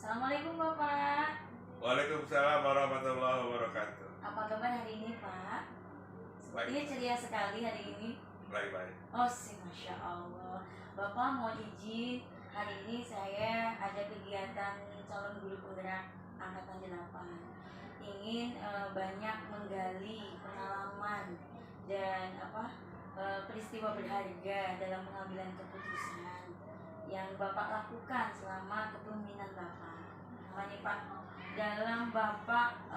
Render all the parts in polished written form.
Assalamualaikum Bapak. Waalaikumsalam warahmatullahi wabarakatuh. Apa kabar hari ini Pak? Sepertinya ceria sekali hari ini. Baik-baik. Oh sih, Masya Allah. Bapak mau izin, hari ini saya ada kegiatan calon guru penggerak Angkatan 8. Ingin banyak menggali pengalaman dan peristiwa berharga dalam pengambilan keputusan yang Bapak lakukan selama kepemimpinan Bapak. Makanya Pak, dalam Bapak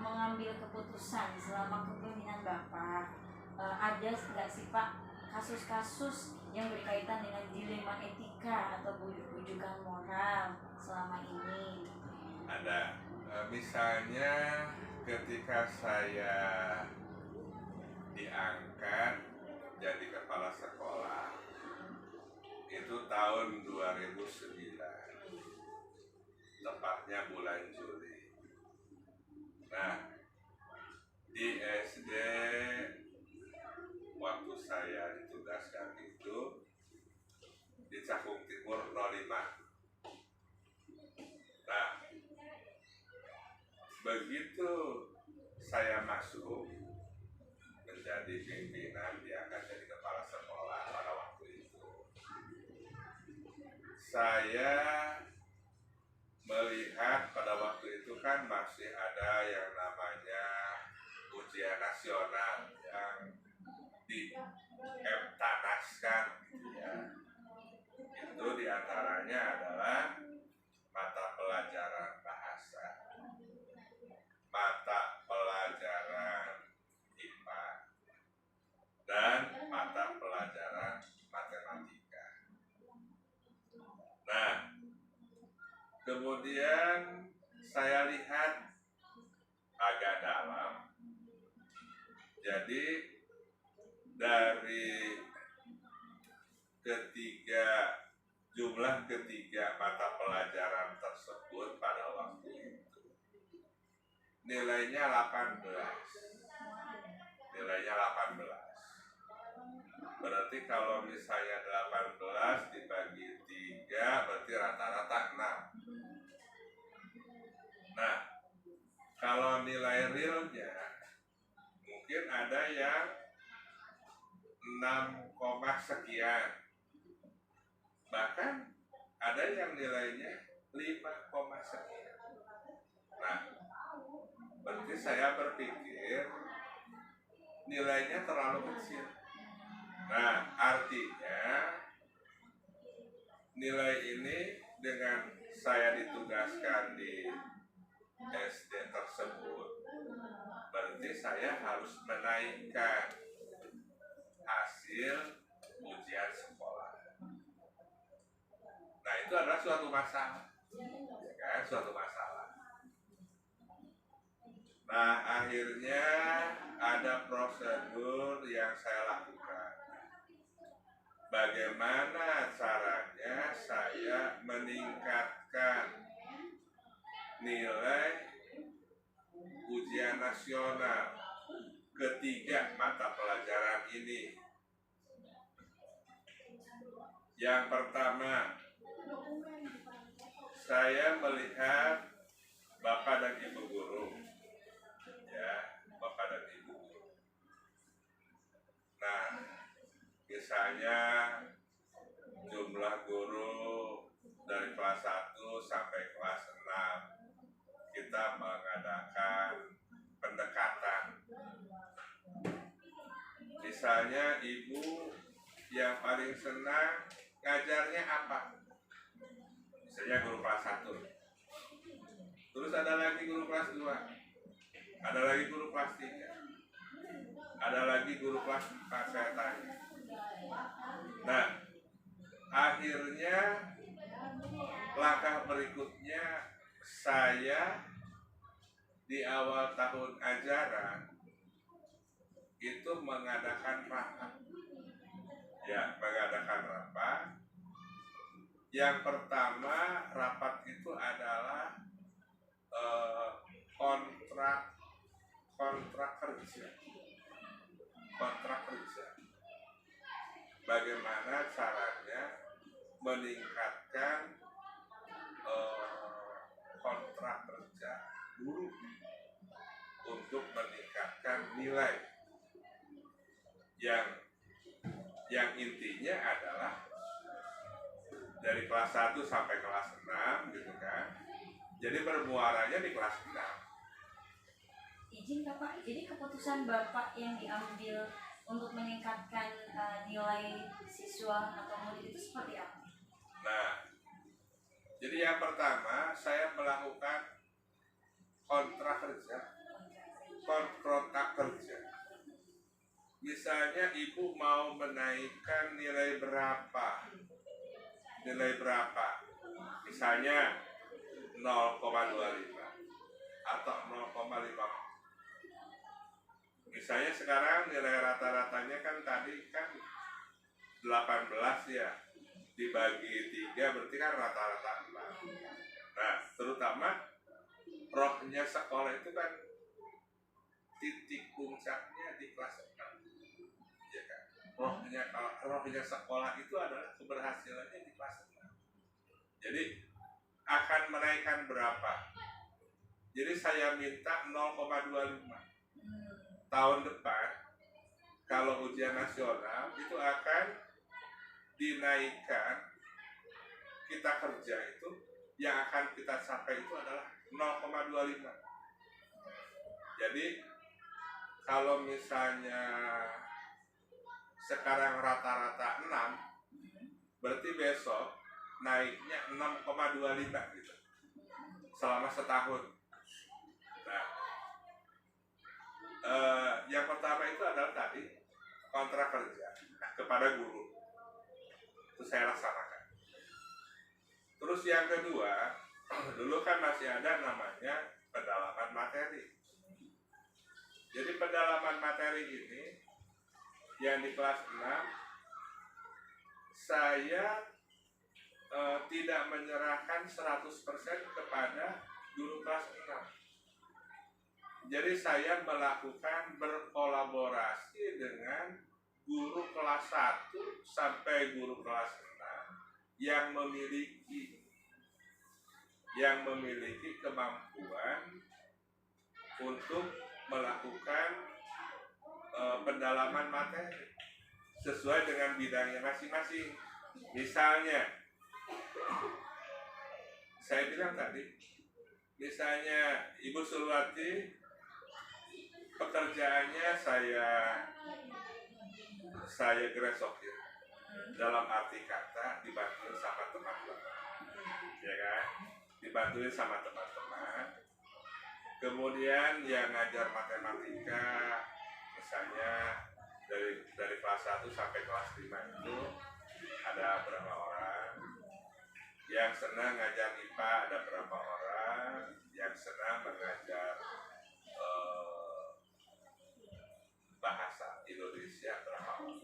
mengambil keputusan selama kepemimpinan Bapak, ada nggak sih Pak kasus-kasus yang berkaitan dengan dilema etika atau bujukan moral selama ini? Ada. Misalnya ketika saya diangkat jadi kepala sekolah itu tahun 2009, tepatnya bulan Juli. Nah, di SD waktu saya ditugaskan itu di Cakung Timur 05. Nah, begitu saya masuk menjadi pimpinan, diangkat jadi kepala sekolah pada waktu itu, saya melihat pada waktu itu kan masih ada yang namanya ujian nasional yang di tanaskan, ya. Itu diantaranya adalah mata pelajaran bahasa, mata pelajaran IPA, dan mata pelajaran matematika. Nah, kemudian saya lihat agak dalam. Jadi dari jumlah ketiga mata pelajaran tersebut pada waktu itu nilainya 18. Berarti kalau misalnya 18 dibagi 3 berarti rata-rata 6. Nah, kalau nilai realnya mungkin ada yang 6, sekian, bahkan ada yang nilainya 5, sekian. Nah, berarti saya berpikir nilainya terlalu kecil. Nah, artinya nilai ini dengan saya ditugaskan di SD tersebut, berarti saya harus menaikkan hasil ujian sekolah. Nah, itu adalah suatu masalah, kan? Suatu masalah. Nah, akhirnya ada prosedur yang saya lakukan. Bagaimana caranya saya meningkatkan nilai ujian nasional ketiga mata pelajaran ini. Yang pertama, saya melihat Bapak dan Ibu guru, ya, Bapak dan Ibu guru. Nah, misalnya jumlah guru dari kelas 1 sampai kelas 6 kita mengadakan pendekatan. Misalnya ibu yang paling senang ngajarnya apa? Misalnya guru kelas 1. Terus ada lagi guru kelas 2. Ada lagi guru kelas 3. Ada lagi guru kelas 4, saya tanya. Nah, akhirnya langkah berikutnya saya di awal tahun ajaran itu mengadakan rapat. Ya, mengadakan rapat. Yang pertama, rapat itu adalah kontrak kerja. Bagaimana caranya meningkatkan kontrak kerja guru untuk meningkatkan nilai yang intinya adalah dari kelas 1 sampai kelas 6 gitu kan. Jadi bermuaranya di kelas 6. Izin Bapak, jadi keputusan Bapak yang diambil untuk meningkatkan nilai siswa atau murid itu seperti apa? Nah, jadi yang pertama saya melakukan kontrak kerja. Misalnya ibu mau menaikkan nilai berapa? Misalnya 0,25 atau 0,5. Misalnya sekarang nilai rata-ratanya kan tadi kan 18 ya, dibagi 3 berarti kan rata-rata 4. Nah, terutama rohnya sekolah itu kan titik puncaknya di kelas 6, ya kan? Rohnya sekolah itu adalah keberhasilannya di kelas 6. Jadi akan menaikkan berapa? Jadi saya minta 0,25. Tahun depan kalau ujian nasional itu akan dinaikkan, kita kerja itu yang akan kita capai itu adalah 0,25. Jadi kalau misalnya sekarang rata-rata 6, berarti besok naiknya 6,25 gitu selama setahun. Nah, yang pertama itu adalah tadi kontrak kerja kepada guru, itu saya laksanakan. Terus yang kedua, dulu kan masih ada namanya pendalaman materi. Jadi pendalaman materi ini yang di kelas 6 saya tidak menyerahkan 100% kepada guru kelas 6. Jadi saya melakukan berkolaborasi dengan guru kelas 1 sampai guru kelas 6 yang memiliki kemampuan untuk melakukan pendalaman materi sesuai dengan bidangnya masing-masing. Misalnya saya bilang tadi, misalnya Ibu Sulwati pekerjaannya saya gresokin, dalam arti kata dibantuin sama teman-teman, ya kan? Dibantuin sama teman-teman. Kemudian yang ngajar matematika, misalnya dari kelas 1 sampai kelas 5 itu ada berapa orang. Yang senang ngajar IPA ada berapa orang, yang senang mengajar bahasa Indonesia berapa orang.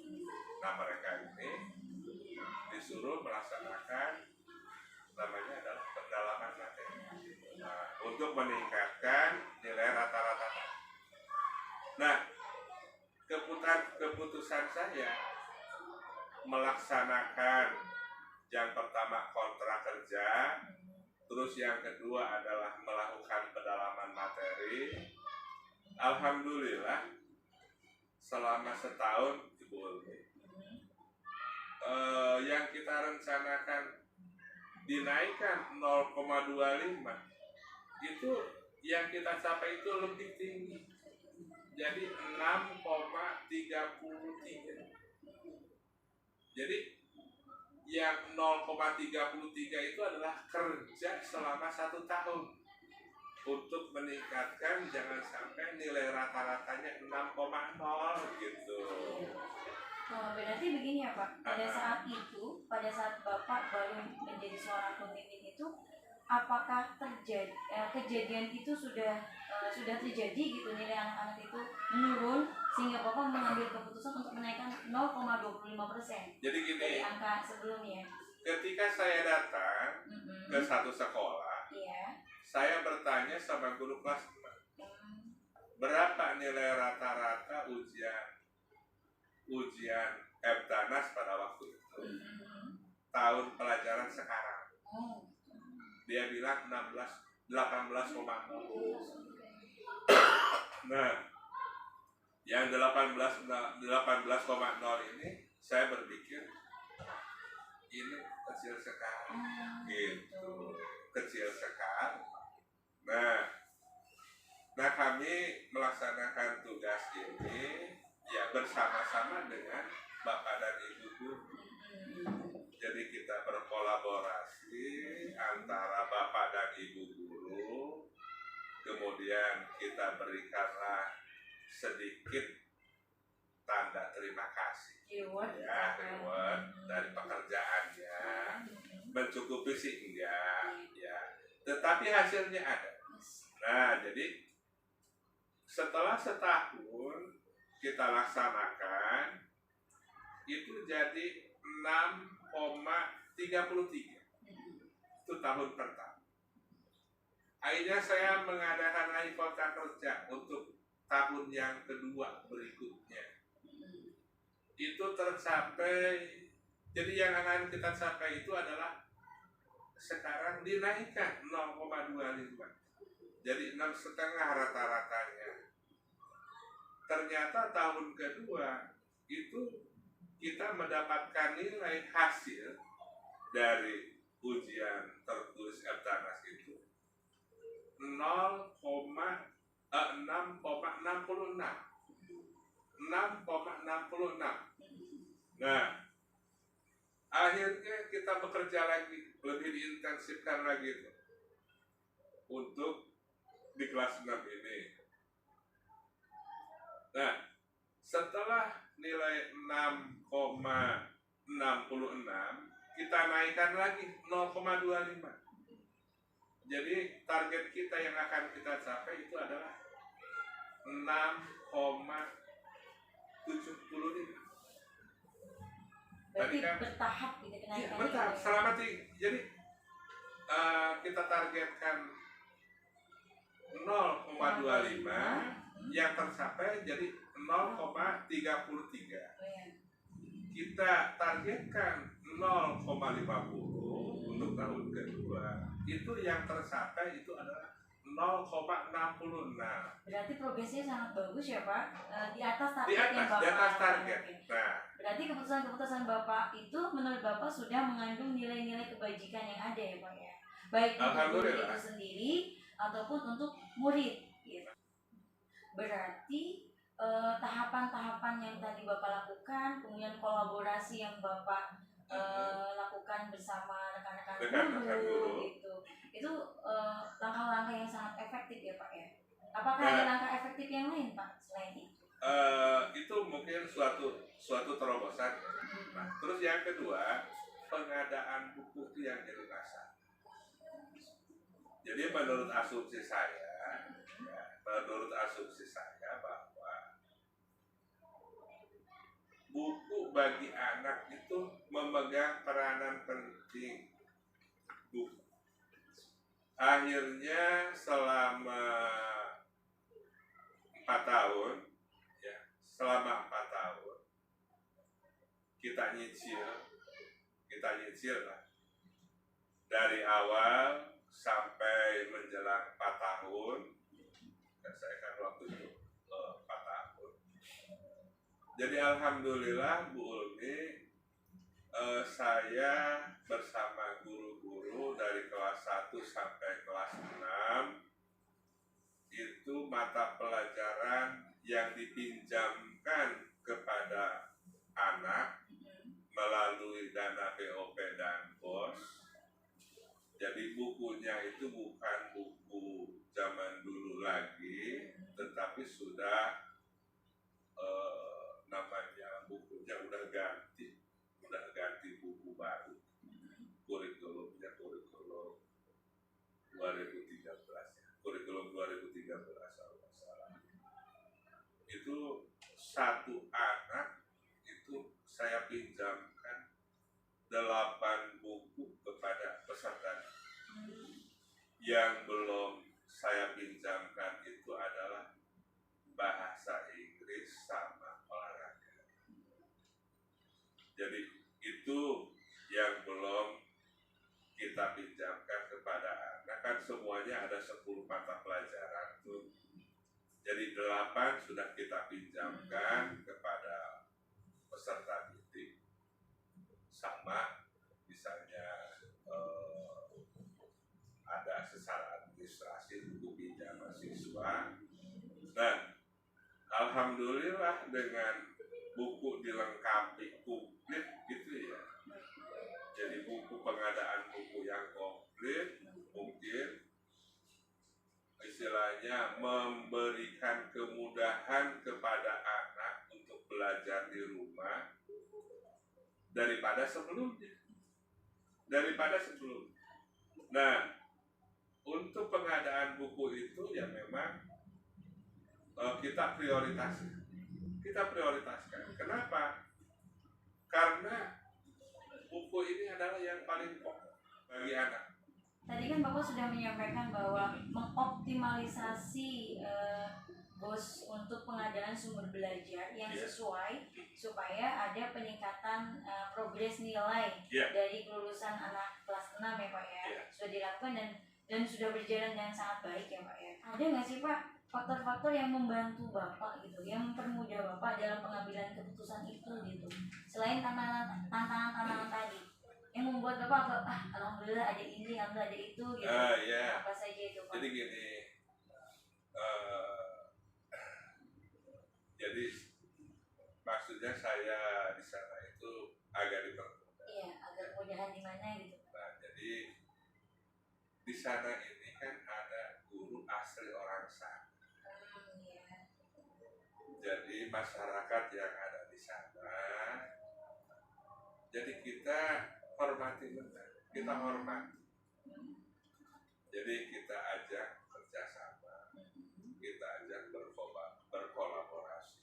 Nah, mereka ini disuruh melaksanakan namanya adalah pendalaman materi, untuk meningkatkan nilai rata-rata. Nah, keputusan saya melaksanakan yang pertama kontrak kerja, terus yang kedua adalah melakukan pendalaman materi. Alhamdulillah selama setahun Ibu Ulmi, yang kita rencanakan dinaikkan 0,25 itu yang kita capai itu lebih tinggi, jadi 6,33. Jadi yang 0,33 itu adalah kerja selama 1 tahun untuk meningkatkan, jangan sampai nilai rata-ratanya 6,0 gitu. Oh, berarti begini ya Pak, pada saat Bapak baru menjadi seorang pemimpin itu, apakah kejadian itu sudah terjadi gitu, nilai anak-anak itu menurun sehingga Bapak mengambil keputusan untuk menaikkan 0,25% jadi gini, dari angka sebelumnya. Ketika saya datang ke satu sekolah, saya bertanya sama guru kelas 6, berapa nilai rata-rata ujian EBTANAS pada waktu itu, tahun pelajaran sekarang. Dia bilang 16 18,0. Nah, yang 18,0 ini saya berpikir ini kecil sekali, gitu, kecil sekali. Nah, kami melaksanakan tugas ini ya bersama-sama dengan Bapak dan Ibu guru. Jadi kita berkolaborasi antara Bapak dan Ibu guru, kemudian kita berikanlah sedikit tanda terima kasih, ya, reward dari pekerjaannya. Mencukupi sih enggak, ya, tetapi hasilnya ada. Nah, jadi setelah setahun kita laksanakan, itu jadi 6,33. Itu tahun pertama. Akhirnya saya mengadakan lagi kontrak kerja untuk tahun yang kedua berikutnya. Itu tercapai, jadi yang akan kita capai itu adalah sekarang dinaikkan 0,25. Jadi 6,5 rata-ratanya. Ternyata tahun kedua itu kita mendapatkan nilai hasil dari ujian tertulis Eptanas itu 6,66. Nah, akhirnya kita bekerja lagi, lebih diintensifkan lagi itu untuk di kelas 6 ini. Nah, setelah nilai 6,66, kita naikkan lagi 0,25. Jadi target kita yang akan kita capai itu adalah 6,75. Berarti kan, bertahap gitu kenaikannya. Ya, bertahap. Selama jadi kita targetkan 0,25, yang tercapai jadi 0,33. Kita targetkan 0,50 untuk tahun kedua. Itu yang tercapai itu adalah 0,66. Berarti progresnya sangat bagus ya Pak, di atas target yang Bapak. Di atas target. Nah, berarti keputusan-keputusan Bapak itu menurut Bapak sudah mengandung nilai-nilai kebajikan yang ada ya Pak ya, baik untuk guru itu sendiri ataupun untuk murid. Gitu. Berarti tahapan-tahapan yang tadi Bapak lakukan, kemudian kolaborasi yang Bapak lakukan bersama rekan-rekan guru itu langkah-langkah yang sangat efektif ya Pak ya. Apakah ada langkah efektif yang lain Pak selain itu? Itu mungkin suatu terobosan. Nah, terus yang kedua, pengadaan buku itu yang jadi masalah. Jadi menurut asumsi saya bahwa buku bagi anak itu memegang peranan penting. Akhirnya selama 4 tahun, ya, kita nyicil lah. Dari awal sampai menjelang 4 tahun, dan saya kan waktu itu 4 tahun. Jadi alhamdulillah Bu Ulmi, saya bersama guru-guru dari kelas 1 sampai kelas 6 itu mata pelajaran yang dipinjamkan kepada anak melalui dana BOP dan BOS. Jadi bukunya itu bukan buku zaman dulu lagi, tetapi sudah namanya bukunya udah ganti buku baru. Kurikulumnya kurikulum 2013 ya. Kurikulum 2013 kalau salah. Itu satu anak itu saya pinjamkan 8 buku kepada peserta. Yang belum saya pinjamkan itu adalah bahasa Inggris sama olahraga. Jadi itu yang belum kita pinjamkan kepada anak. Kan semuanya ada depan sudah kita pinjamkan kepada peserta didik, sama misalnya ada secara administrasi buku pinjaman siswa. Nah, alhamdulillah dengan buku dilengkapi komplit gitu ya. Jadi buku pengadaan buku yang komplit mungkin istilahnya memberikan kemudahan kepada anak untuk belajar di rumah daripada sebelumnya. Nah, untuk pengadaan buku itu ya memang kita prioritaskan. Kenapa? Karena buku ini adalah yang paling pokok bagi anak. Tadi kan Bapak sudah menyampaikan bahwa mengoptimalisasi BOS untuk pengadaan sumber belajar yang sesuai supaya ada peningkatan progres nilai dari kelulusan anak kelas 6 ya Pak ya. Sudah dilakukan dan sudah berjalan dengan sangat baik ya Pak ya. Ada nggak sih Pak faktor-faktor yang membantu Bapak gitu, yang mempermudah Bapak dalam pengambilan keputusan itu gitu, selain tantangan tadi yang membuat Bapak alhamdulillah ada ini, alhamdulillah ada itu gitu. Apa saja itu Pak? Jadi gini, jadi maksudnya saya di sana itu agak dipermudah. Iya, agak kemudahan di mana gitu. Nah, jadi di sana ini kan ada guru asli orang sana. Jadi masyarakat yang ada di sana, jadi kita hormati benar, kita hormati. Jadi kita ajak kerjasama, kita ajak berkolaborasi.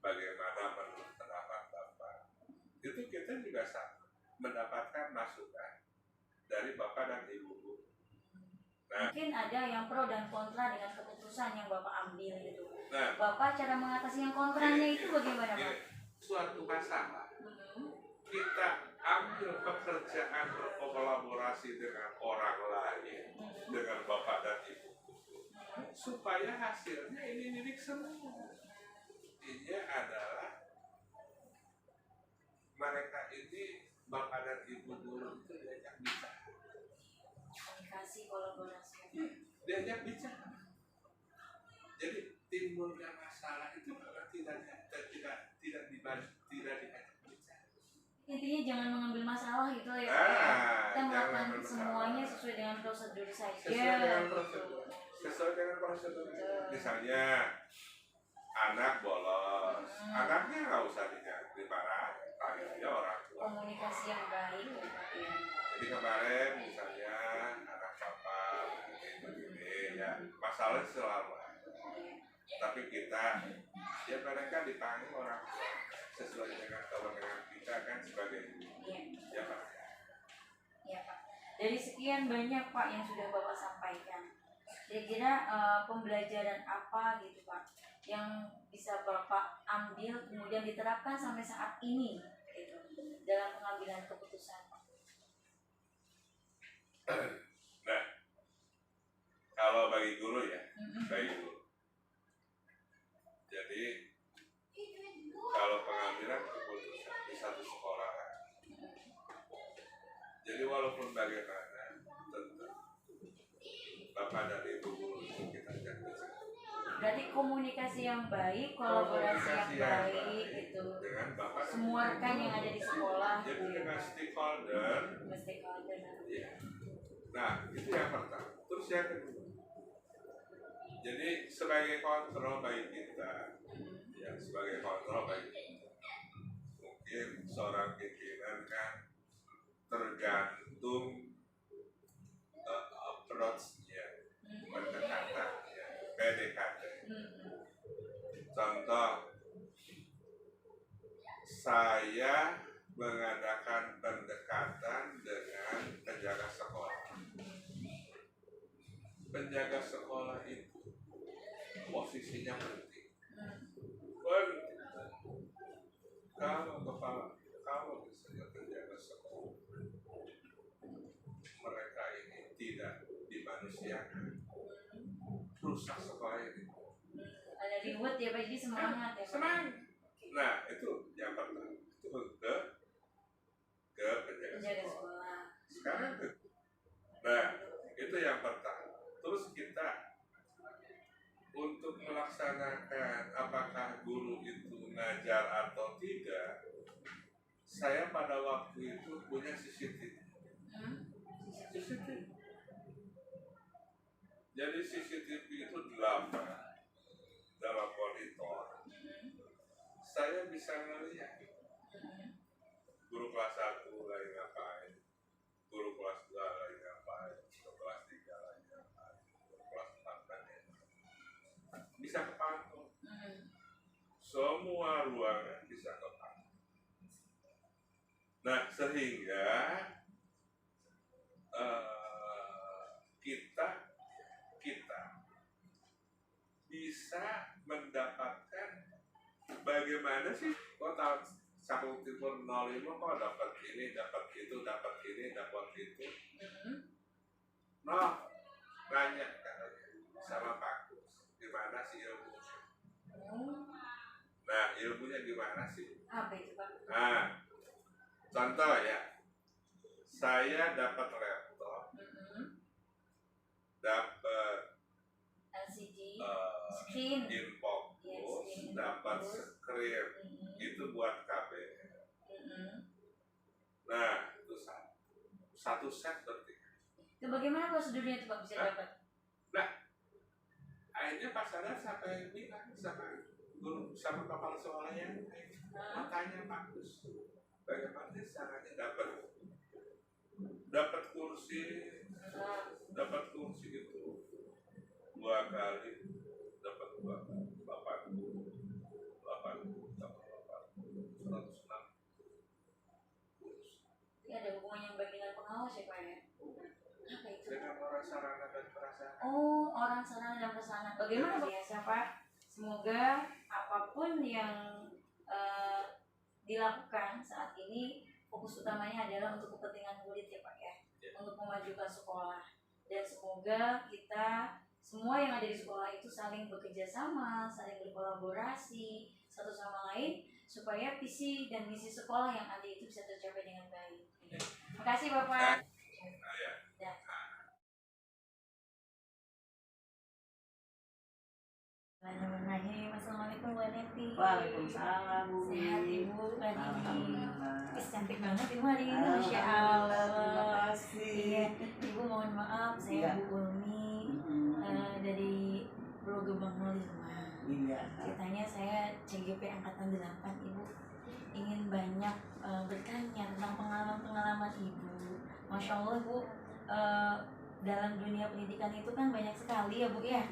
Bagaimana menurut pendapat Bapak? Itu kita juga sama, mendapatkan masukan dari Bapak dan Ibu. Nah, mungkin ada yang pro dan kontra dengan keputusan yang Bapak ambil gitu. Nah, Bapak cara mengatasi yang kontranya itu bagaimana Pak? Suatu masalah kita ambil pekerjaan berkolaborasi dengan orang lain, dengan Bapak dan Ibu, supaya hasilnya ini milik semua. Ini adalah mereka ini Bapak dan Ibu guru itu diajak bicara, komunikasi, kolaborasi, diajak bicara. Jadi timbulnya masalah itu karena tidak diajak bicara. Intinya jangan mengambil masalah gitu ya. Kita melakukan semuanya sesuai dengan prosedur saja. Sesuai dengan prosedur. Misalnya anak bolos, anaknya nggak usah dimarahin, panggil aja orang tua. Komunikasi yang baik ya. Jadi kemarin misalnya anak papa begini ya, masalah selalu ada. Tapi kita ya mereka dipanggil orang tua sesuai dengan kewenangan kita kan sebagai ya Pak. Ya Pak. Dari sekian banyak Pak yang sudah Bapak sampaikan, kira-kira pembelajaran apa gitu Pak yang bisa Bapak ambil kemudian diterapkan sampai saat ini gitu dalam pengambilan keputusan Pak? Nah, kalau bagi guru ya, bagi guru. Jadi kalau pengambilan keputusan di satu sekolah, jadi walaupun bagaimana, tentu Bapak dan Ibu guru itu kita jaga. Berarti komunikasi yang baik, kolaborasi yang baik itu dengan Bapak semua rekan yang ada di sekolah. Jadi dengan stakeholder. Ya. Nah, itu yang pertama. Terus yang kedua, jadi sebagai kontrol bagi kita, ya sebagai kontrol bagi kita, mungkin seorang pimpinan kan tergantung approach-nya, pendekatannya, PDKT. Contoh, saya mengadakan pendekatan dengan penjaga sekolah. Penjaga sekolah itu posisinya penting. Kalau misalnya penjaga sekolah mereka ini tidak dimanusiakan, rusak sekolah ini. Ada ribet ya Pak, jadi semangat ya Pak. Semangat. Nah itu yang pertama, itu ke penjaga sekolah. Sekarang nah itu yang pertama. Terus kita untuk melaksanakan apakah guru itu ngajar atau tidak, saya pada waktu itu punya CCTV. CCTV. Jadi CCTV itu 8 dalam monitor. Saya bisa melihat guru kelas 1 lagi ngapain, guru kelas 2 lagi ngapain, guru kelas 3 lagi ngapain, guru kelas 4 lagi ngapain. Bisa kepantau. Semua ruangan bisa kepantau. Nah sehingga kita bisa mendapatkan bagaimana sih kok tahun Sakul Timur 05 kok dapat ini, dapat itu, dapat ini, dapat itu. Noh, nanya sama Pak Kus, gimana sih ilmunya? Nah, ilmunya gimana sih? Apa itu Pak? Nah, contoh ya, saya dapat laptop, dapat LCD, screen, infocus, dapat screen, itu buat KBR. Nah, itu satu set berarti. Itu bagaimana prosedurnya itu Pak bisa dapat? Nah, akhirnya Pak Sadar sampai bilang sama kepala sekolahnya, makanya Pak Gus, bagaimana caranya dapat kursi itu 2 kali, dapat 80, 106 kursi. Ini ada hubungannya yang bagian pengawas ya Pak ya? Apa itu? Dengan orang sarana dan prasarana. Oh, orang sarana dan prasarana. Bagaimana Pak? Biasa Pak. Semoga apapun yang dilakukan saat ini fokus utamanya adalah untuk kepentingan murid ya Pak ya, untuk memajukan sekolah, dan semoga kita semua yang ada di sekolah itu saling bekerja sama, saling berkolaborasi satu sama lain supaya visi dan misi sekolah yang ada itu bisa tercapai dengan baik. Terima kasih Bapak. Assalamualaikum Bu Neti. Waalaikumsalam Bu. Sehat Ibu hari ini? Alhamdulillah. Cantik banget Ibu hari ini, Masya Alhamdulillah, terima Allah. kasih. Iya, Ibu mohon maaf, saya Iya. Bu Ulmi dari Pulau Gebang 05. Iya. Ceritanya saya CGP Angkatan 8 Ibu. Ingin banyak bertanya tentang pengalaman-pengalaman Ibu. Masya Allah Bu, dalam dunia pendidikan itu kan banyak sekali ya Bu ya,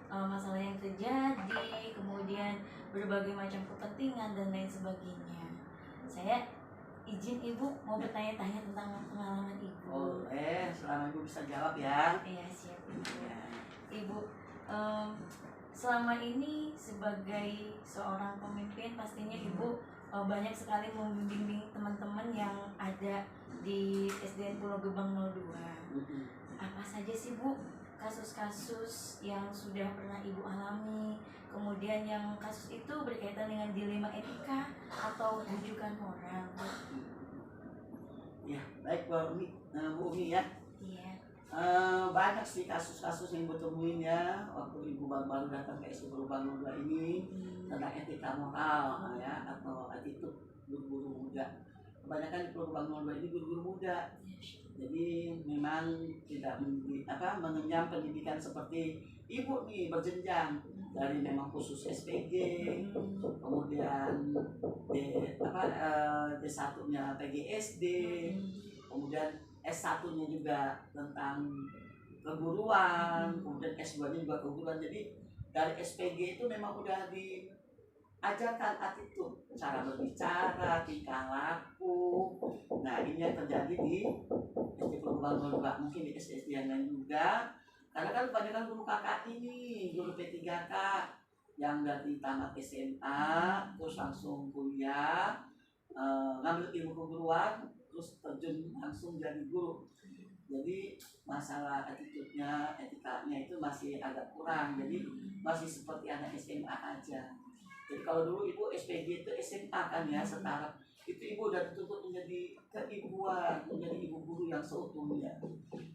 masalah yang terjadi, kemudian berbagai macam kepentingan dan lain sebagainya. Saya izin Ibu mau bertanya-tanya tentang pengalaman Ibu. Selama Ibu bisa jawab ya. Iya siap Ibu. Ibu selama ini sebagai seorang pemimpin pastinya Ibu banyak sekali membimbing teman-teman yang ada di SDN Pulau Gebang 02. Apa saja sih Bu kasus-kasus yang sudah pernah Ibu alami, kemudian yang kasus itu berkaitan dengan dilema etika atau rujukan moral? Ya, baik Bu Umi ya. Iya. Banyak sih kasus-kasus yang Ibu temuin ya waktu Ibu baru datang ke SD Pulau Gebang 02 ini tentang etika moral ya, atau attitude guru-guru muda. Kebanyakan di Pulau Gebang 02 ini guru-guru muda. Jadi memang tidak mengenyam pendidikan seperti Ibu nih, berjenjang dari memang khusus SPG, kemudian D1-nya PGSD, kemudian S1-nya juga tentang keguruan, kemudian S2-nya juga keguruan. Jadi dari SPG itu memang udah diajarkan attitude, cara berbicara, tingkah laku. Nah ini yang terjadi di SD Pulau Gebang 02, mungkin di SD yang lain juga. Karena kan kebanyakan guru KKI ini, guru P3K yang dari tamat SMA, terus langsung kuliah, ngambil ilmu keguruan, terus terjun langsung jadi guru. Jadi masalah attitude-nya, etikanya itu masih agak kurang. Jadi masih seperti anak SMA aja. Jadi kalau dulu ibu SPG itu SMA kan ya, setara itu ibu udah dituntut menjadi keibuan, menjadi ibu guru yang seutuhnya.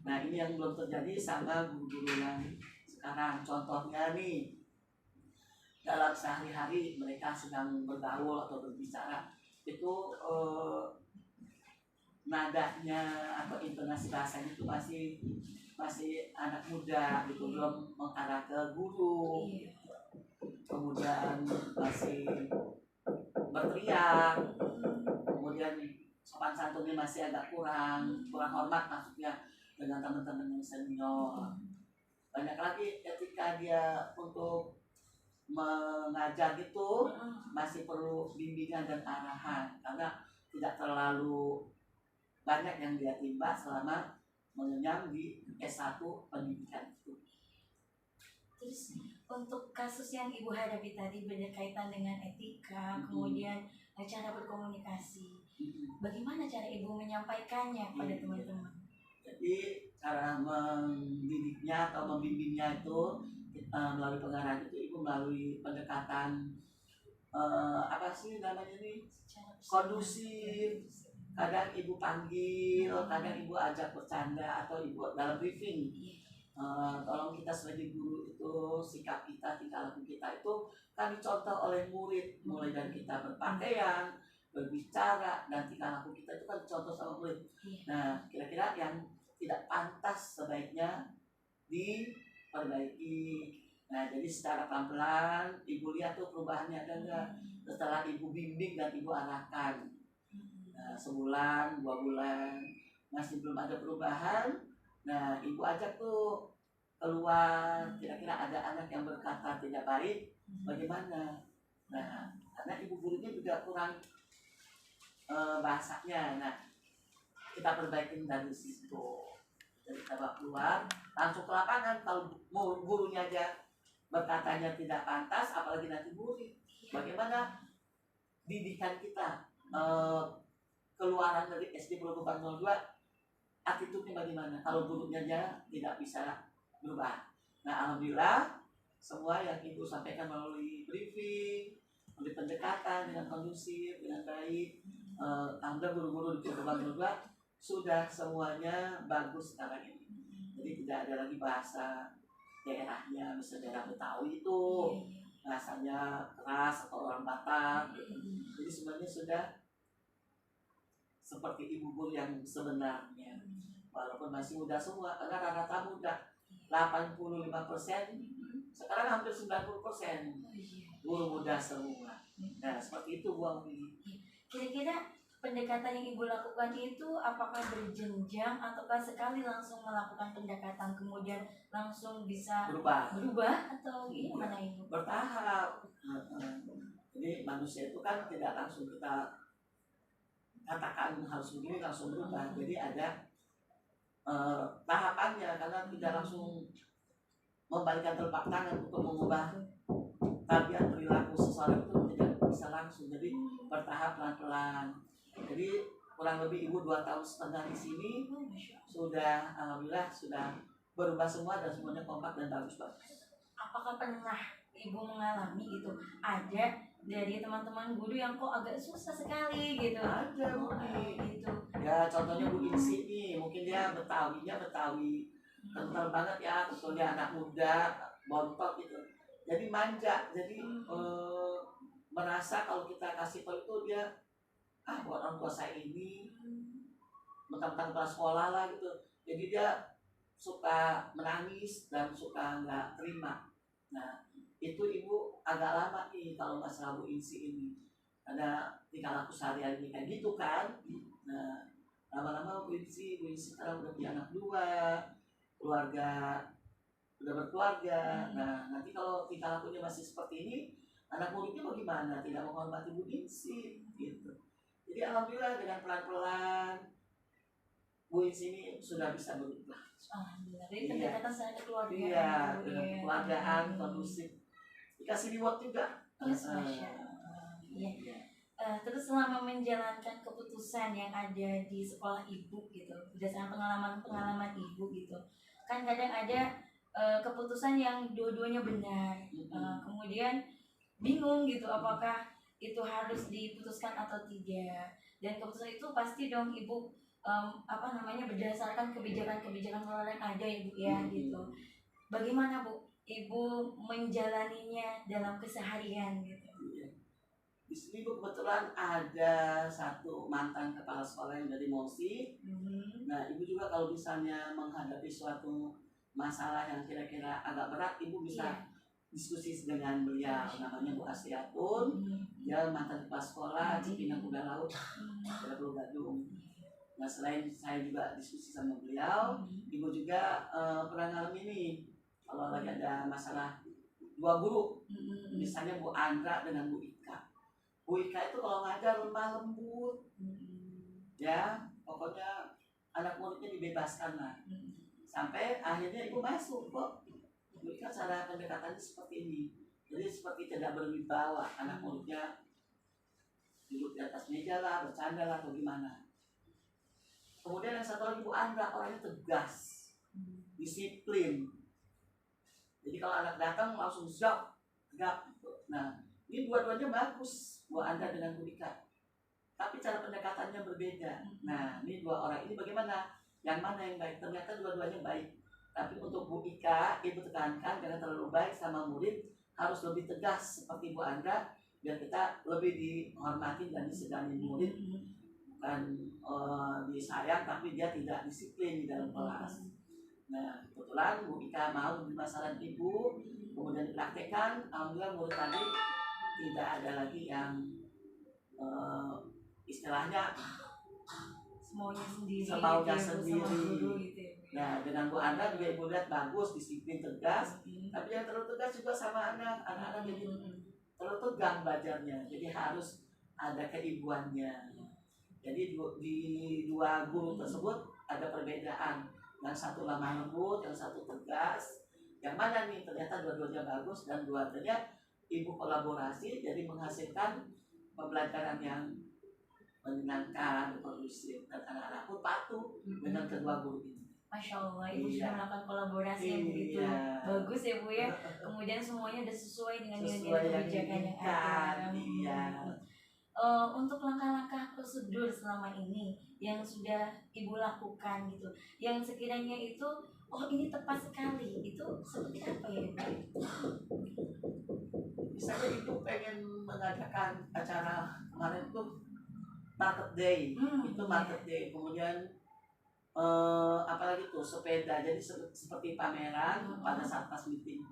Nah ini yang belum terjadi sama guru-guru yang sekarang. Contohnya nih, dalam sehari-hari mereka sedang bergaul atau berbicara itu nadanya atau intonasi bahasanya itu masih anak muda gitu, belum mengarah ke guru, kemudian masih berteriak, kemudian sopan santunnya masih agak kurang hormat maksudnya dengan teman-teman yang senior. Banyak lagi ketika dia untuk mengajar gitu masih perlu bimbingan dan arahan, karena tidak terlalu banyak yang dia timba selama mengenyam di S1 pendidikan itu. Terus untuk kasus yang ibu hadapi tadi berkaitan dengan etika, kemudian cara berkomunikasi, bagaimana cara ibu menyampaikannya pada teman-teman? Jadi cara mendidiknya atau membimbingnya itu melalui pengarahan itu ibu melalui pendekatan apa sih namanya nih, kondusif. Kadang ibu panggil, kadang ibu ajak bercanda, atau ibu dalam briefing. Tolong kita sebagai guru itu sikap kita, tingkah laku kita itu kan dicontoh oleh murid, mulai dari kita berpakaian, berbicara, dan tingkah laku kita itu kan dicontoh sama murid. Nah, kira-kira yang tidak pantas sebaiknya diperbaiki. Nah, jadi secara pelan-pelan ibu lihat tuh perubahannya ada enggak. Setelah ibu bimbing dan ibu arahkan, sebulan, 2 bulan masih belum ada perubahan, nah ibu ajak tuh keluar, kira-kira ada anak yang berkata tidak baik, bagaimana? Nah, karena ibu gurunya juga kurang bahasanya, nah kita perbaikin dari situ. Jadi kita bawa keluar, langsung ke lapangan. Kalau gurunya aja berkatanya tidak pantas, apalagi nanti murid. Bagaimana didikan kita? Keluaran dari SD Berobokan 02, attitude-nya bagaimana? Kalau gurunya aja tidak bisa berubah. Nah, alhamdulillah semua yang ibu sampaikan melalui briefing, melalui pendekatan dengan kondusif, dengan baik, alhamdulillah guru-guru di Berobokan 02 sudah semuanya bagus sekarang ini. Jadi tidak ada lagi bahasa daerahnya, misalnya daerah Betawi itu bahasanya keras atau orang Batak gitu. Jadi semuanya sudah seperti ibu guru yang sebenarnya, walaupun masih muda semua, karena rata-rata muda 85%, sekarang hampir 90% guru muda semua. Nah seperti itu Bu Anggi. Kira-kira pendekatan yang ibu lakukan itu apakah berjenjang ataukah sekali langsung melakukan pendekatan kemudian langsung bisa berubah atau gimana ibu? Bertahap. Jadi manusia itu kan tidak langsung kita katakan harus begini langsung berubah. Jadi ada tahapannya, karena tidak langsung membalikkan telapak tangan untuk mengubah tabiat perilaku seseorang itu tidak bisa langsung. Jadi bertahap pelan-pelan. Jadi kurang lebih ibu 2,5 tahun di sini sudah alhamdulillah sudah berubah semua dan semuanya kompak dan bagus-bagus. Apakah pernah ibu mengalami gitu ada dari teman-teman guru yang kok agak susah sekali gitu? Ada Bu gitu. Ya contohnya Bu Insi nih, mungkin dia Betawi kental banget ya, betul dia anak muda, bontot gitu. Jadi manja, jadi merasa kalau kita kasih tahu itu dia buat orang tua saya ini mentang-mentang kelas sekolah lah gitu. Jadi dia suka menangis dan suka nggak terima. Nah itu ibu agak lama nih kalau masalah Bu Insi ini, ada tingkah laku sehari-hari kayak gitu kan. Nah lama-lama Bu Insi sekarang udah punya anak 2, keluarga udah berkeluarga. Nah nanti kalau tingkah lakunya masih seperti ini, anak muridnya bagaimana? Tidak menghormati Bu Insi gitu. Jadi alhamdulillah dengan pelan-pelan Bu Insi ini sudah bisa berubah. Alhamdulillah. Jadi pendekatan secara keluarga. Iya, dengan keluargaan kondusif. Dikasih reward juga. Yes, Masya Allah. Iya. Terus selama menjalankan keputusan yang ada di sekolah ibu gitu, berdasarkan pengalaman-pengalaman ibu gitu, kan kadang ada keputusan yang dua-duanya benar, kemudian bingung gitu apakah itu harus diputuskan atau tidak. Dan keputusan itu pasti dong ibu berdasarkan kebijakan-kebijakan moral yang ada ya bu ya gitu. Bagaimana bu ibu menjalaninya dalam keseharian gitu? Di sini Bu kebetulan ada satu mantan kepala sekolah yang dari Mosi. Nah, Ibu juga kalau misalnya menghadapi suatu masalah yang kira-kira agak berat, Ibu bisa diskusi dengan beliau. Namanya Bu Astiatun. Dia mantan kepala sekolah Cipinang Kuda Laut, Pulau Gadung. Nah, selain saya juga diskusi sama beliau, Ibu juga pernah ngalamin ini. Kalau lagi ada masalah dua guru, misalnya Bu Andra dengan Bu Ika. Bu Ika itu kalau ngajar lemah lembut, ya pokoknya anak muridnya dibebaskan lah. Sampai akhirnya ibu masuk kok. Bu Ika cara pendekatannya seperti ini. Jadi seperti tidak berwibawa, anak muridnya duduk di atas meja lah, bercanda lah, atau gimana. Kemudian yang satu lagi Bu Andra, orangnya tegas, disiplin. Jadi kalau anak datang langsung siap, tegak. Nah, ini dua-duanya bagus, Bu Andra dengan Bu Ika. Tapi cara pendekatannya berbeda. Nah, ini dua orang ini bagaimana? Yang mana yang baik? Ternyata dua-duanya baik. Tapi untuk Bu Ika, ibu tekankan jangan terlalu baik sama murid, harus lebih tegas seperti Bu Andra, biar kita lebih dihormati dan disegani murid. Bukan disayang, tapi dia tidak disiplin di dalam kelas. Nah, kebetulan Bu Ika mau menerima saran ibu, kemudian dipraktekkan, alhamdulillah murid tadi tidak ada lagi yang istilahnya semaunya sendiri, semaunya sendiri. Gitu ya. Nah, dengan Bu Andra juga ibu lihat bagus, disiplin, tegas. Tapi yang terlalu tegas juga sama anak-anak jadi terlalu tegang belajarnya. Jadi harus ada keibuannya. Jadi di dua guru tersebut ada perbedaan. Yang satu lemah lembut, yang satu tegas. Yang mana nih? Ternyata dua-duanya bagus dan dua-duanya ibu kolaborasi, jadi menghasilkan pembelajaran yang menyenangkan, kondusif, dan anak-anak pun patuh dengan kedua guru ini. Masya Allah, ibu sudah melakukan kolaborasi yang begitu bagus ya bu ya. Kemudian semuanya sudah sesuai dengan kebijakan yang ada. Untuk langkah-langkah prosedur selama ini yang sudah ibu lakukan gitu, yang sekiranya itu ini tepat sekali, itu seperti apa ya ibu? Misalnya ibu pengen mengadakan acara kemarin tuh market day, itu market day, kemudian apalagi tuh sepeda, jadi seperti pameran pada saat pas meeting.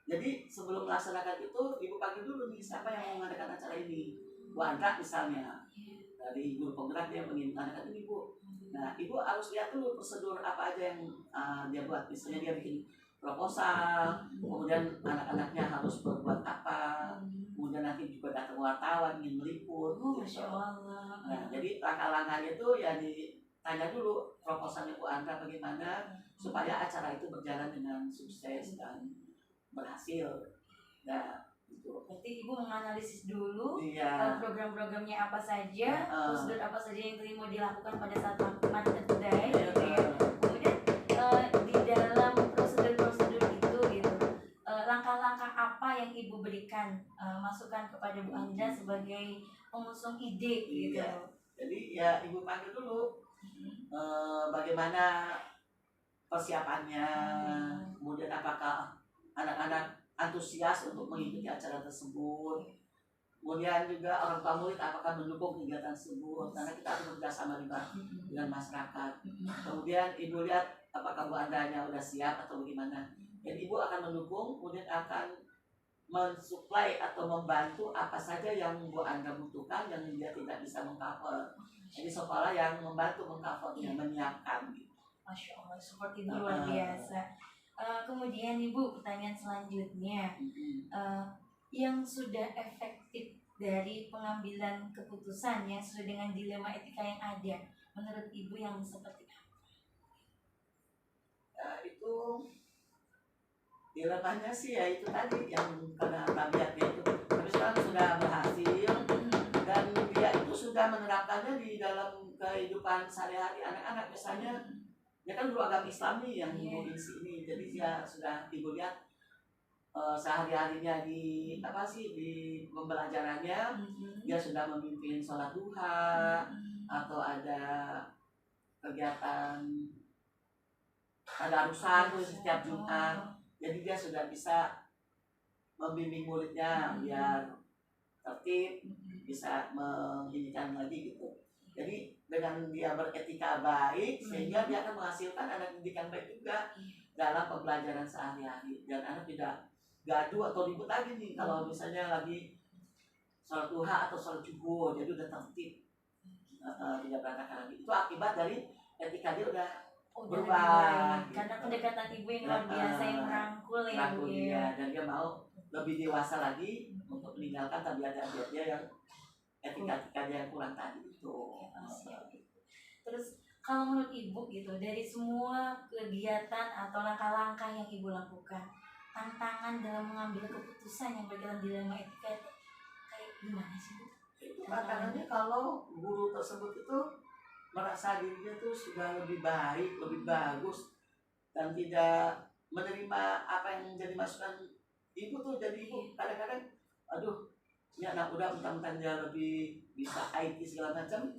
Jadi sebelum melaksanakan itu, ibu panggil dulu nih siapa yang mau mengadakan acara ini. Bu Andra misalnya, dari guru penggerak dia ingin mengadakan ini bu. Nah ibu harus lihat dulu prosedur apa aja yang dia buat. Misalnya dia bikin proposal, kemudian anak-anaknya harus berbuat apa, kemudian nanti juga datang wartawan ingin meliput. Masya Allah. Nah jadi langkah-langkahnya itu ya ditanya dulu proposalnya Bu Andra bagaimana supaya acara itu berjalan dengan sukses dan berhasil. Nah, itu. Berarti ibu menganalisis dulu program-programnya apa saja, prosedur apa saja yang tadi mau dilakukan pada saat market day, gitu ya. Kemudian di dalam prosedur-prosedur itu, gitu, langkah-langkah apa yang ibu berikan masukan kepada Bu Andra sebagai pengusung ide, gitu. Jadi ya ibu panggil dulu bagaimana persiapannya, kemudian apakah anak-anak antusias untuk mengikuti acara tersebut. Kemudian juga orang tua murid apakah mendukung kegiatan tersebut, karena kita harus bekerjasama juga dengan masyarakat. Kemudian ibu lihat apakah Bu Andra-nya udah siap atau bagaimana. Dan ibu akan mendukung, kemudian akan mensuplai atau membantu apa saja yang Bu Andra butuhkan yang dia tidak bisa mengcover. Jadi sekolah yang membantu mengcovernya, menyiapkan. Masya Allah, seperti itu luar biasa. Kemudian ibu, pertanyaan selanjutnya, yang sudah efektif dari pengambilan keputusan yang sesuai dengan dilema etika yang ada, menurut ibu yang seperti apa? Itu dilemanya sih ya itu tadi yang karena tabiatnya kehidupan sehari-hari anak-anak misalnya dia kan beragama Islam nih yang Iya. ibu isi ini, jadi dia sudah ibu lihat sehari-harinya di apa sih di pembelajarannya dia sudah memimpin sholat duha atau ada kegiatan tadarusan tuh setiap Jumat, jadi dia sudah bisa membimbing muridnya biar tertib, bisa menginikan lagi gitu. Jadi dengan dia beretika baik sehingga dia akan menghasilkan anak didikan baik juga dalam pembelajaran sehari-hari, dan anak tidak gaduh atau ribut lagi nih kalau misalnya lagi sholat duha atau sholat subuh, jadi udah tertib, tidak berantakan lagi. Itu akibat dari etika dia udah berubah gitu. Karena pendekatan ibu yang luar biasa yang merangkul ya Bu dia, ya. dan dia mau lebih dewasa lagi untuk meninggalkan tabiat-tabiat dia yang etika dia yang kurang tadi itu. Terus kalau menurut ibu gitu, dari semua kegiatan atau langkah-langkah yang ibu lakukan, tantangan dalam mengambil keputusan yang berkaitan dilema etika itu kayak gimana sih Bu? Itu tantangannya kalau guru tersebut itu merasa dirinya tuh sudah lebih baik, lebih bagus, dan tidak menerima apa yang menjadi masukan ibu tuh. Jadi ibu kadang-kadang aduh ini anak udah mentang-mentang dia lebih bisa IT segala macam,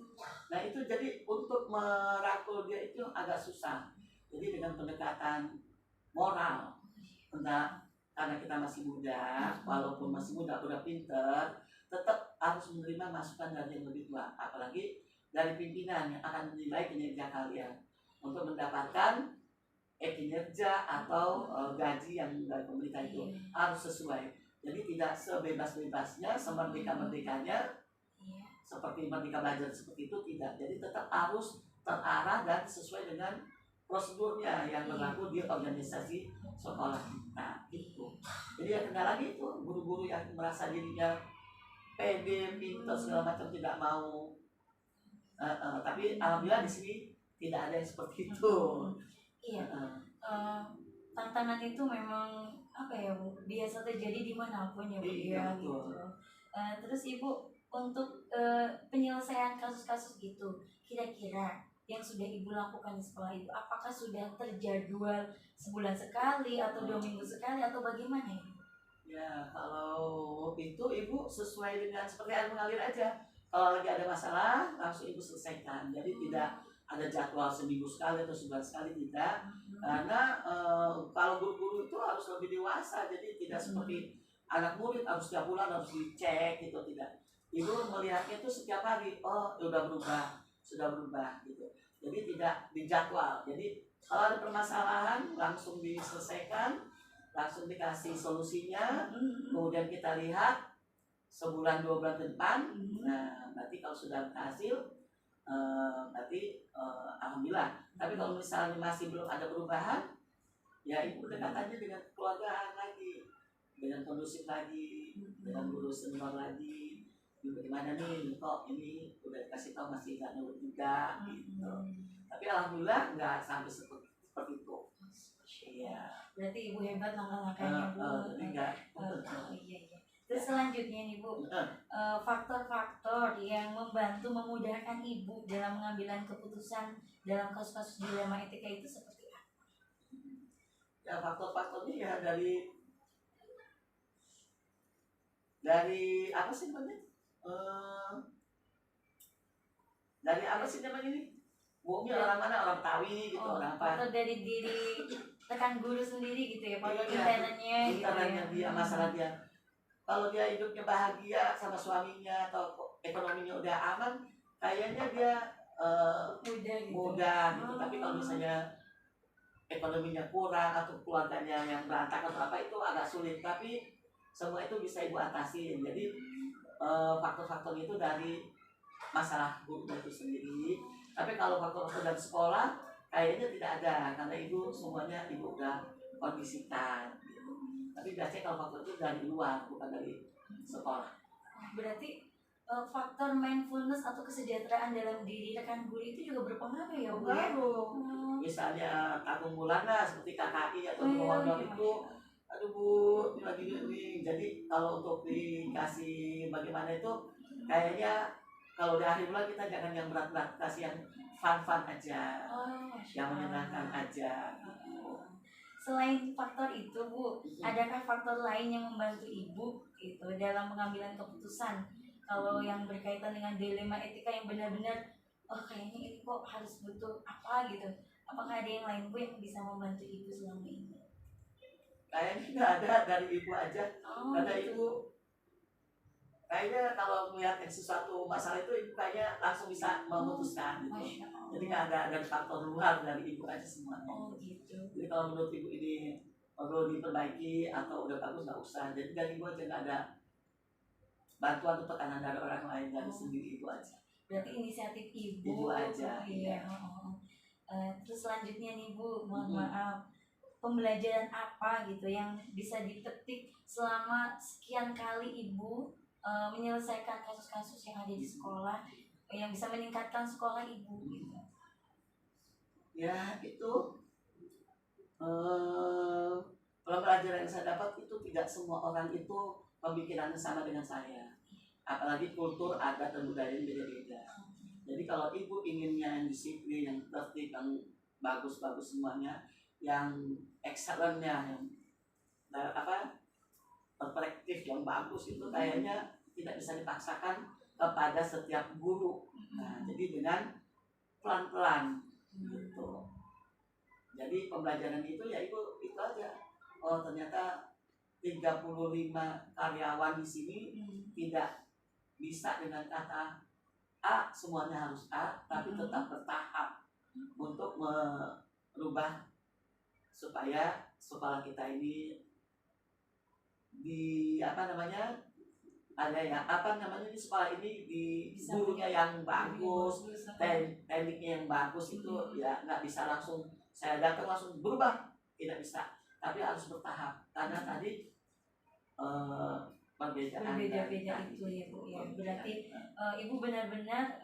nah itu jadi untuk merangkul dia itu agak susah. Jadi dengan pendekatan moral, karena kita masih muda, walaupun masih muda udah pinter, tetap harus menerima masukan dari yang lebih tua, apalagi dari pimpinan yang akan menilai kinerja kalian untuk mendapatkan kinerja atau gaji yang dari pemerintah itu harus sesuai. Jadi tidak sebebas-bebasnya, semerdeka-merdekanya seperti Merdeka Belajar seperti itu, tidak. Jadi tetap harus terarah dan sesuai dengan prosedurnya yang berlaku di organisasi sekolah kita gitu. Jadi ya kenal lagi itu guru-guru yang merasa dirinya pede, pintar segala macam tidak mau. Tapi alhamdulillah di sini tidak ada yang seperti itu. Iya. Tantangan itu memang apa ya Bu, biasa terjadi dimanapun ya Bu ya gitu. Terus Ibu untuk penyelesaian kasus-kasus gitu, kira-kira yang sudah Ibu lakukan di sekolah itu apakah sudah terjadwal sebulan sekali atau 2 minggu sekali atau bagaimana ya? Ya kalau itu Ibu sesuai dengan seperti air mengalir aja. Kalau lagi ada masalah langsung Ibu selesaikan. Jadi tidak ada jadwal seminggu sekali atau sebulan sekali, tidak. Karena kalau guru-guru itu harus lebih dewasa, jadi tidak seperti anak murid harus setiap bulan harus dicek gitu, tidak. Ibu melihatnya itu setiap hari, oh sudah berubah gitu. Jadi tidak dijadwal. Jadi kalau ada permasalahan langsung diselesaikan, langsung dikasih solusinya, kemudian kita lihat sebulan 2 bulan ke depan. Nah nanti kalau sudah berhasil berarti alhamdulillah. Tapi kalau misalnya masih belum ada perubahan, ya ibu dekatannya dengan keluarga lagi, dengan kondusif lagi, dengan guru senior lagi. Bagaimana nih kok ini udah dikasih tahu masih nggak nurut juga gitu. Tapi alhamdulillah nggak sampai seperti itu. Iya. Berarti Ibu hebat langkah-langkahnya Bu. Enggak. Iya. Terus selanjutnya nih Bu, faktor-faktor yang membantu memudahkan Ibu dalam mengambil keputusan dalam kasus-kasus dilema etika itu seperti apa? Ya faktor-faktornya ya dari apa sih namanya? Dari apa sih namanya ini? Umumnya orang mana? Orang Betawi gitu, orang apa? Faktor dari diri rekan guru sendiri gitu ya, faktor internalnya gitu dia, masalah dia. Kalau dia hidupnya bahagia sama suaminya atau ekonominya udah aman, kayaknya dia mudah gitu. Tapi kalau misalnya ekonominya kurang atau keluarganya yang berantakan atau apa, itu agak sulit. Tapi semua itu bisa ibu atasi. Jadi faktor-faktor itu dari masalah guru itu sendiri. Tapi kalau faktor-faktor dari sekolah kayaknya tidak ada, karena ibu semuanya ibu udah kondisikan gitu. Tapi biasanya kalau faktor itu dari luar, bukan dari sekolah. Berarti faktor mindfulness atau kesejahteraan dalam diri rekan guru itu juga berpengaruh ya Bu? Berpengaruh. Misalnya tabung bulanan seperti KKI atau honor itu, aduh Bu, ini lagi ini. Jadi kalau untuk dikasih bagaimana itu kayaknya kalau di akhir bulan kita jangan yang berat-berat, kasih yang fun-fun aja, Masya yang Allah. menyenangkan aja. Selain faktor itu Bu, adakah faktor lain yang membantu Ibu gitu dalam pengambilan keputusan kalau yang berkaitan dengan dilema etika yang benar-benar kayaknya ini kok harus butuh apa gitu? Apakah ada yang lain Bu yang bisa membantu Ibu selama ini? Kayaknya nggak ada, dari ibu aja. Karena Gitu. ibu kayaknya kalau melihat sesuatu masalah itu ibu kayaknya langsung bisa memutuskan gitu. Masya Allah. Jadi nggak ada faktor luar, dari ibu aja semuanya. Gitu. Jadi kalau menurut ibu ini perlu diperbaiki atau udah bagus, nggak usah. Jadi dari ibu aja, nggak ada bantuan atau tekanan dari orang lain, dari sendiri ibu aja. Berarti inisiatif Ibu. Ibu aja. Iya. Terus selanjutnya nih Bu, mohon maaf, pembelajaran apa gitu yang bisa dipetik selama sekian kali Ibu menyelesaikan kasus-kasus yang ada di sekolah, yang bisa meningkatkan sekolah Ibu gitu? Ya itu pembelajaran yang saya dapat itu tidak semua orang itu pemikirannya sama dengan saya. Apalagi kultur, adat, dan budaya beda-beda. Jadi kalau ibu inginnya yang disiplin, yang tertib, yang bagus-bagus semuanya, yang excellent-nya, yang perspektif yang bagus, itu kayaknya tidak bisa dipaksakan kepada setiap guru. Nah, jadi dengan pelan-pelan gitu. Jadi pembelajaran itu ya itu aja. Oh ternyata 35 karyawan di sini tidak bisa dengan kata A semuanya harus A, tapi tetap bertahap untuk merubah supaya sekolah kita ini di ada ya di sekolah ini di gurunya yang bagus, tekniknya yang bagus itu ya nggak bisa langsung saya datang langsung berubah, tidak bisa, tapi harus bertahap karena tadi perbedaan berbeda-beda itu ya Bu ya. Berarti Ibu benar-benar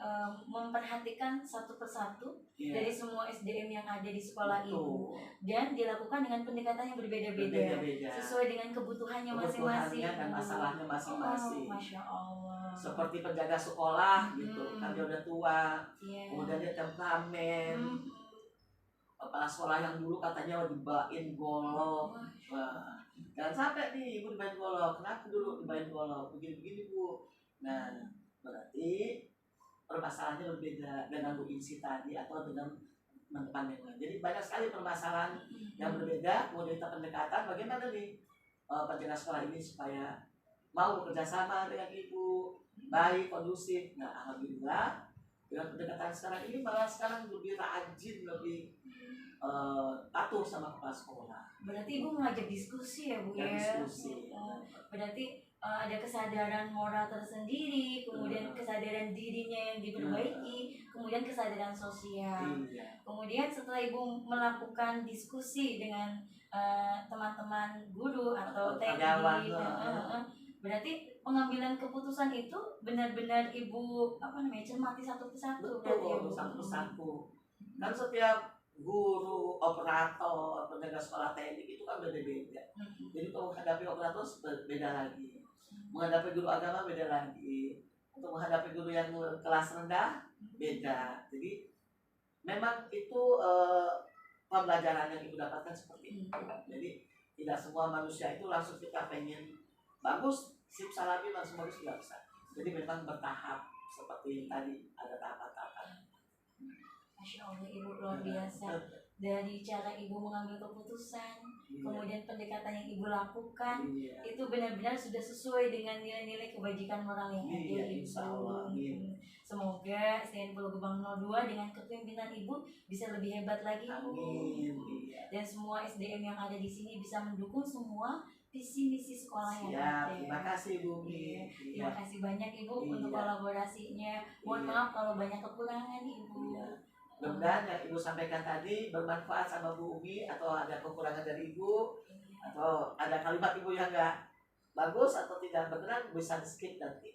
memperhatikan satu persatu dari semua SDM yang ada di sekolah Ibu, dan dilakukan dengan pendekatan yang berbeda-beda sesuai dengan kebutuhannya masing-masing dan masalahnya masing-masing. Masya Allah. Seperti penjaga sekolah gitu, kan dia udah tua, kemudian dia temperamen. Kepala sekolah yang dulu katanya dibawain golok. Jangan sampai nih ibu dibawain golok. Kenapa dulu dibawain golok? Begini-begini Bu. Nah, berarti permasalahannya berbeda dengan Bu Insi tadi atau dengan teman-teman yang lain. Jadi banyak sekali permasalahan yang berbeda. Kemudian kita pendekatan bagaimana nih penjaga sekolah ini supaya mau bekerja sama dengan ibu, baik, kondusif. Nah, alhamdulillah dengan pendekatan sekarang ini malah sekarang lebih rajin, lebih patuh sama kepala sekolah. Berarti Ibu mengajak diskusi ya Bu ya? Diskusi. Berarti ada kesadaran moral tersendiri, kemudian kesadaran dirinya yang diperbaiki, kemudian kesadaran sosial. Kemudian setelah Ibu melakukan diskusi dengan teman-teman guru atau TNI, berarti pengambilan keputusan itu benar-benar Ibu cermati satu persatu. Betul, satu persatu. Kan setiap guru, operator, penjaga sekolah teknik itu kan beda-beda. Jadi untuk menghadapi operator beda lagi, menghadapi guru agama beda lagi, untuk menghadapi guru yang kelas rendah beda. Jadi memang itu pembelajaran yang ibu dapatkan seperti itu. Jadi tidak semua manusia itu langsung kita pengen bagus, sip salami langsung bagus, tidak bisa. Jadi memang bertahap seperti tadi ada tahapan-tahapan. Masya Allah Ibu luar biasa. Dari cara Ibu mengambil keputusan, kemudian pendekatan yang Ibu lakukan, itu benar-benar sudah sesuai dengan nilai-nilai kebajikan moral yang ada Ibu. Semoga SDN Pulau Gebang 02 dengan kepemimpinan Ibu bisa lebih hebat lagi Ibu. Dan semua SDM yang ada di sini bisa mendukung semua visi misi sekolah yang ada. Terima kasih Bu. Terima kasih banyak Ibu untuk kolaborasinya. Mohon maaf kalau banyak kekurangan Ibu. Mudah-mudahan yang Ibu sampaikan tadi bermanfaat sama Bu Umi, atau ada kekurangan dari Ibu, atau ada kalimat Ibu yang nggak bagus atau tidak berkenan bisa di-skip nanti.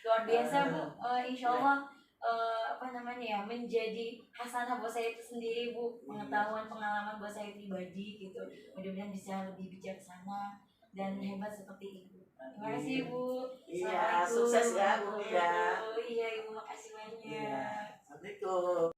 Luar biasa Bu. Insya Allah menjadi hasanah buat saya itu sendiri Bu, pengetahuan pengalaman buat saya pribadi gitu. Mudah-mudahan bisa lebih bijaksana dan hebat seperti Ibu. Terima kasih Bu. Iya, sukses ya Bu ya. gitu.